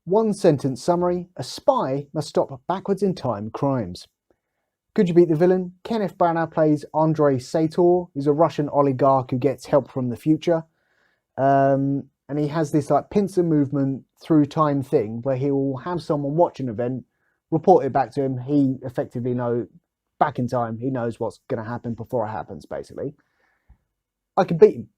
One sentence summary: a spy must stop backwards in time crimes. Could you beat the villain? Kenneth Branagh plays Andrei Sator. He's a Russian oligarch who gets help from the future. And he has this like pincer movement through time thing where he will have someone watch an event, report it back to him. He effectively knows back in time. He knows what's going to happen before it happens, basically. I could beat him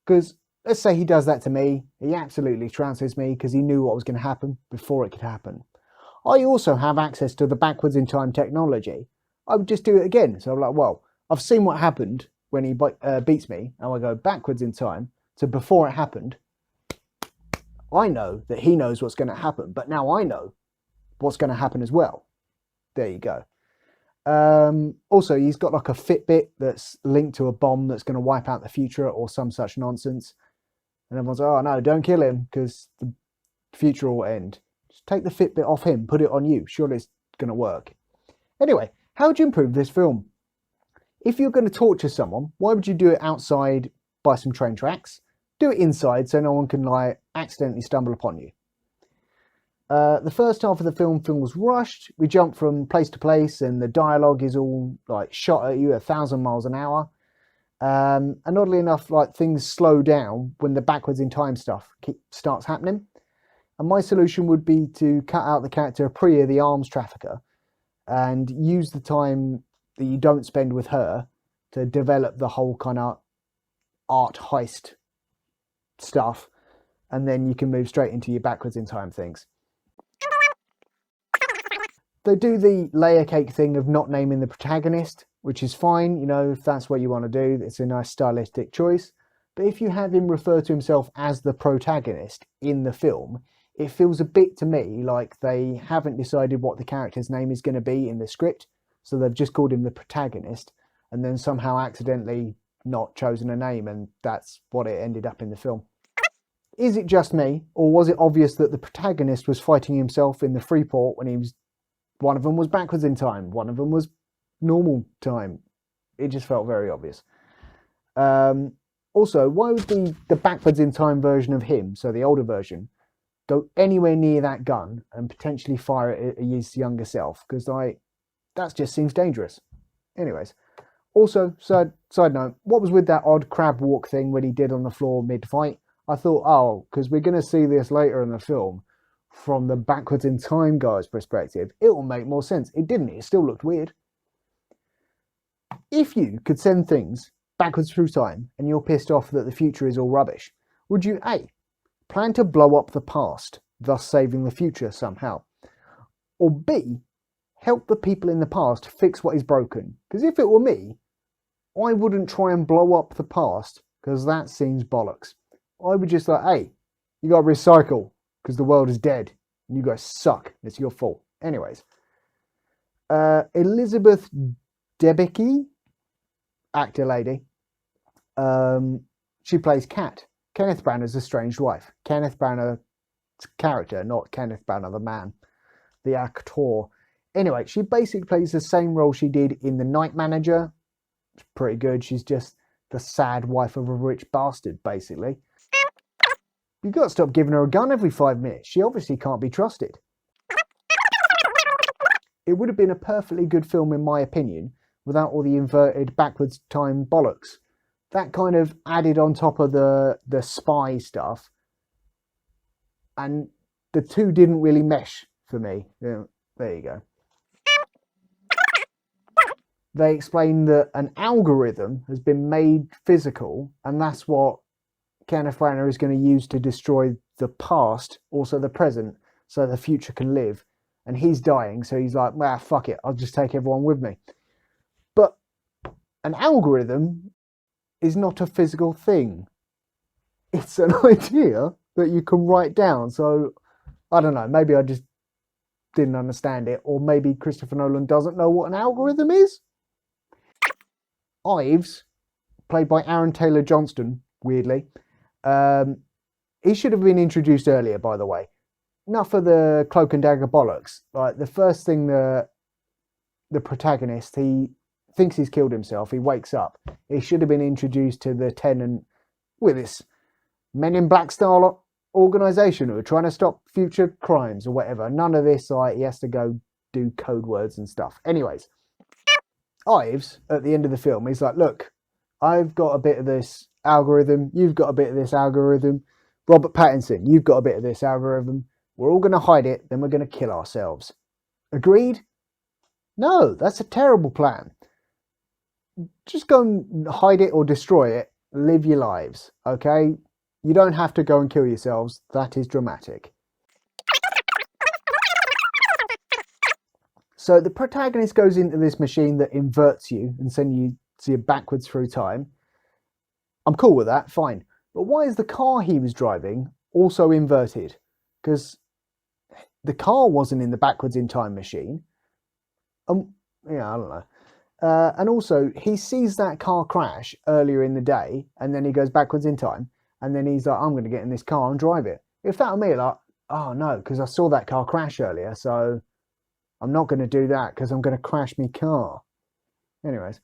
because let's say he does that to me. He absolutely trounces me because he knew what was going to happen before it could happen. I also have access to the backwards in time technology. I would just do it again. So I'm like, well, I've seen what happened when he beats me, and I go backwards in time to before it happened. I know that he knows what's going to happen, but now I know what's going to happen as well. There you go. Also, he's got like a Fitbit that's linked to a bomb that's going to wipe out the future or some such nonsense. And everyone's like, oh no, don't kill him because the future will end. Just take the Fitbit off him, put it on you. Surely it's going to work. Anyway, how would you improve this film? If you're going to torture someone, why would you do it outside by some train tracks? Do it inside so no one can like accidentally stumble upon you. The first half of the film feels rushed. We jump from place to place and the dialogue is all like shot at you 1,000 miles an hour. And oddly enough, like things slow down when the backwards in time stuff starts happening. And my solution would be to cut out the character Priya, the arms trafficker, and use the time that you don't spend with her to develop the whole kind of art heist stuff, and then you can move straight into your backwards in time things. They do the layer cake thing of not naming the protagonist, which is fine, you know, if that's what you want to do. It's a nice stylistic choice. But if you have him refer to himself as the protagonist in the film, it feels a bit to me like they haven't decided what the character's name is going to be in the script, so they've just called him the protagonist and then somehow accidentally not chosen a name, and that's what it ended up in the film. Is it just me, or was it obvious that the protagonist was fighting himself in the Freeport when one of them was backwards in time, one of them was normal time? It just felt very obvious. Also, why would the backwards in time version of him, so the older version, go anywhere near that gun and potentially fire it at his younger self? Because that just seems dangerous. Anyways, also, side note, what was with that odd crab walk thing when he did on the floor mid-fight? I thought, oh, because we're going to see this later in the film from the backwards in time guy's perspective, it will make more sense. It didn't. It still looked weird. If you could send things backwards through time and you're pissed off that the future is all rubbish, would you A, plan to blow up the past, thus saving the future somehow? Or B, help the people in the past fix what is broken? Because if it were me, I wouldn't try and blow up the past because that seems bollocks. I would just like, hey, you got to recycle because the world is dead and you guys suck. It's your fault. Anyways, Elizabeth Debicki, actor lady, she plays Kat, Kenneth Branagh's estranged wife. Kenneth Branagh's character, not Kenneth Branagh the man, the actor. Anyway, she basically plays the same role she did in The Night Manager. It's pretty good. She's just the sad wife of a rich bastard, basically. You've got to stop giving her a gun every 5 minutes. She obviously can't be trusted. It would have been a perfectly good film, in my opinion, without all the inverted backwards time bollocks. That kind of added on top of the spy stuff. And the two didn't really mesh for me. Yeah, there you go. They explain that an algorithm has been made physical, and that's what Kenneth Branagh is going to use to destroy the past, also the present, so the future can live. And he's dying, so he's like, well, fuck it, I'll just take everyone with me. But an algorithm is not a physical thing. It's an idea that you can write down. So, I don't know, maybe I just didn't understand it, or maybe Christopher Nolan doesn't know what an algorithm is. Ives, played by Aaron Taylor Johnston, weirdly, he should have been introduced earlier, by the way. Enough of the cloak and dagger bollocks. Like, the first thing the protagonist, he thinks he's killed himself, he wakes up. He should have been introduced to the Tenet with this Men in Black style organisation who are trying to stop future crimes or whatever. None of this, like, he has to go do code words and stuff. Anyways, Ives, at the end of the film, he's like, look, I've got a bit of this algorithm, you've got a bit of this algorithm. Robert Pattinson, you've got a bit of this algorithm. We're all going to hide it, then we're going to kill ourselves. Agreed? No, that's a terrible plan. Just go and hide it or destroy it. Live your lives, okay? You don't have to go and kill yourselves. That is dramatic. So the protagonist goes into this machine that inverts you and sends you backwards through time. I'm cool with that, fine. But why is the car he was driving also inverted? Because the car wasn't in the backwards in time machine. Yeah, I don't know. And also, he sees that car crash earlier in the day, and then he goes backwards in time, and then he's like, I'm going to get in this car and drive it. If that were me, like, oh no, because I saw that car crash earlier, so I'm not going to do that because I'm going to crash my car. Anyways,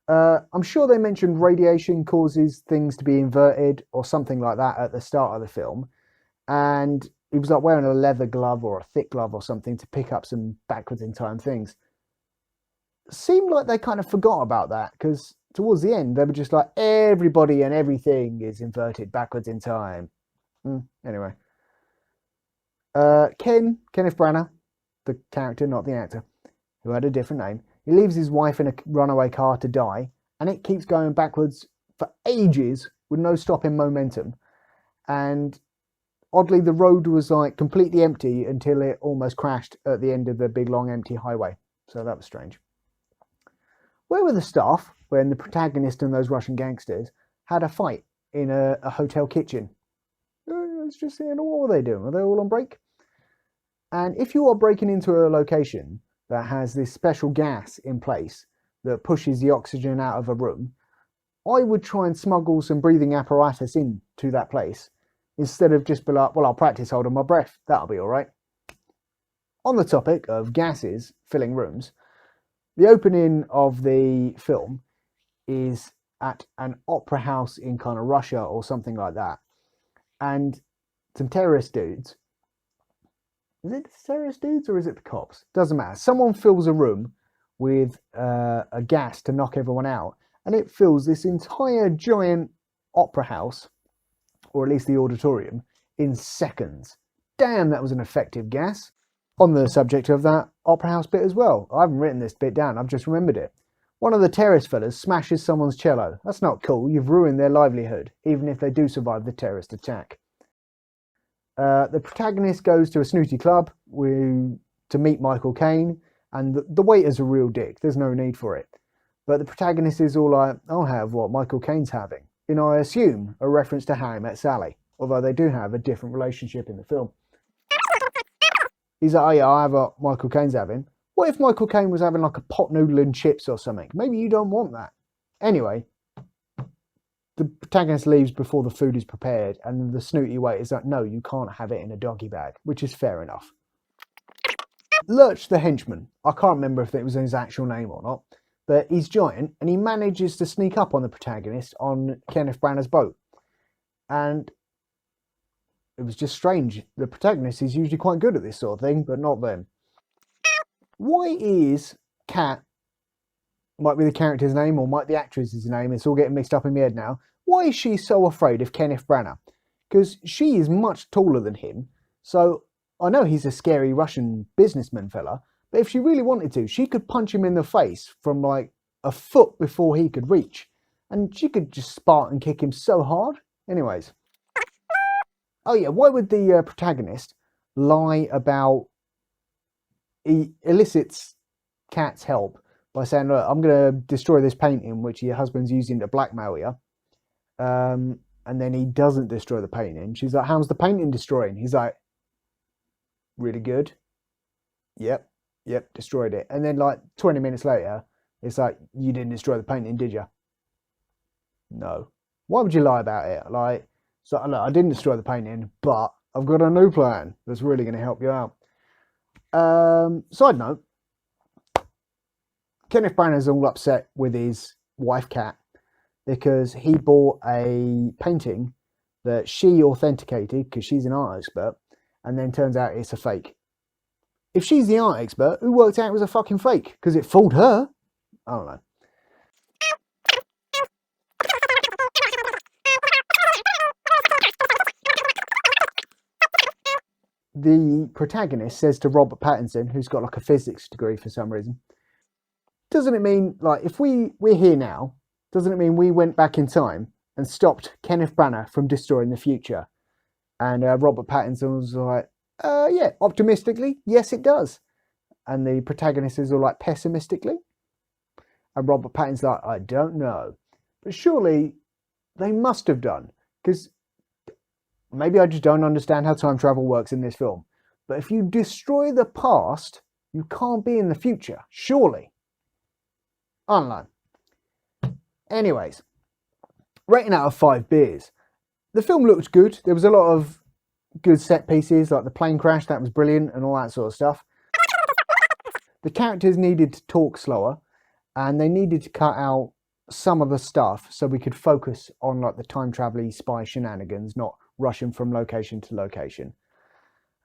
I'm sure they mentioned radiation causes things to be inverted or something like that at the start of the film. And he was like wearing a leather glove or a thick glove or something to pick up some backwards in time things. Seemed like they kind of forgot about that, because towards the end they were just like, everybody and everything is inverted backwards in time. Anyway, Kenneth Branagh, the character, not the actor, who had a different name, he leaves his wife in a runaway car to die, and it keeps going backwards for ages with no stopping momentum. And oddly, the road was like completely empty until it almost crashed at the end of the big long empty highway. So that was strange. Where were the staff when the protagonist and those Russian gangsters had a fight in a hotel kitchen? It's just saying, what were they doing? Were they all on break? And if you are breaking into a location that has this special gas in place that pushes the oxygen out of a room, I would try and smuggle some breathing apparatus into that place instead of just be like, well, I'll practice holding my breath. That'll be all right. On the topic of gases filling rooms, the opening of the film is at an opera house in kind of Russia or something like that. And some terrorist dudes, is it the terrorist dudes or is it the cops? Doesn't matter. Someone fills a room with a gas to knock everyone out, and it fills this entire giant opera house, or at least the auditorium, in seconds. Damn, that was an effective gas. On the subject of that opera house bit as well, I haven't written this bit down, I've just remembered it. One of the terrorist fellas smashes someone's cello. That's not cool, you've ruined their livelihood, even if they do survive the terrorist attack. The protagonist goes to a snooty club to meet Michael Caine, and the waiter's a real dick, there's no need for it. But the protagonist is all like, I'll have what Michael Caine's having. You know, I assume a reference to How I Met Sally, although they do have a different relationship in the film. He's like, oh yeah, I'll have what Michael Caine's having. What if Michael Caine was having like a pot noodle and chips or something? Maybe you don't want that. Anyway, the protagonist leaves before the food is prepared, and the snooty waiter's like, no, you can't have it in a doggy bag, which is fair enough. Lurch the henchman, I can't remember if it was his actual name or not, but he's giant and he manages to sneak up on the protagonist on Kenneth Branagh's boat. And it was just strange. The protagonist is usually quite good at this sort of thing, but not them. Why is Kat, might be the character's name or might be the actress's name, it's all getting mixed up in my head now. Why is she so afraid of Kenneth Branagh? Because she is much taller than him, so I know he's a scary Russian businessman fella, but if she really wanted to, she could punch him in the face from like a foot before he could reach. And she could just Spartan kick him so hard. Anyways. Oh yeah, why would the protagonist lie about... He elicits Kat's help by saying, look, I'm going to destroy this painting which your husband's using to blackmail you. And then he doesn't destroy the painting. She's like, how's the painting destroying? He's like, really good. Yep, destroyed it. And then like 20 minutes later, it's like, you didn't destroy the painting, did you? No. Why would you lie about it? Like, so look, I didn't destroy the painting, but I've got a new plan that's really going to help you out. Side note, Kenneth Branagh's all upset with his wife Kat because he bought a painting that she authenticated because she's an art expert, and then turns out it's a fake. If she's the art expert, who worked out it was a fucking fake? Because it fooled her. I don't know. The protagonist says to Robert Pattinson, who's got like a physics degree for some reason, doesn't it mean, like, if we're here now, doesn't it mean we went back in time and stopped Kenneth Branagh from destroying the future? And Robert Pattinson was like, yeah, optimistically, yes, it does. And the protagonist is all like, pessimistically? And Robert Pattinson's like, I don't know. But surely they must have done, because maybe I just don't understand how time travel works in this film. But if you destroy the past, you can't be in the future, surely. I don't know. Anyways, rating out of 5 beers. The film looked good. There was a lot of good set pieces, like the plane crash, that was brilliant, and all that sort of stuff. The characters needed to talk slower, and they needed to cut out some of the stuff so we could focus on like the time travel spy shenanigans, not rushing from location to location.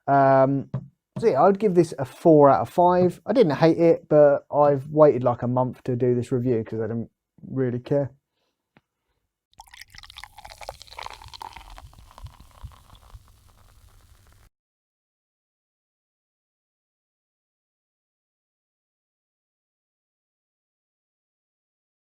So yeah, I'd give this a 4 out of 5. I didn't hate it, but I've waited like a month to do this review because I didn't really care.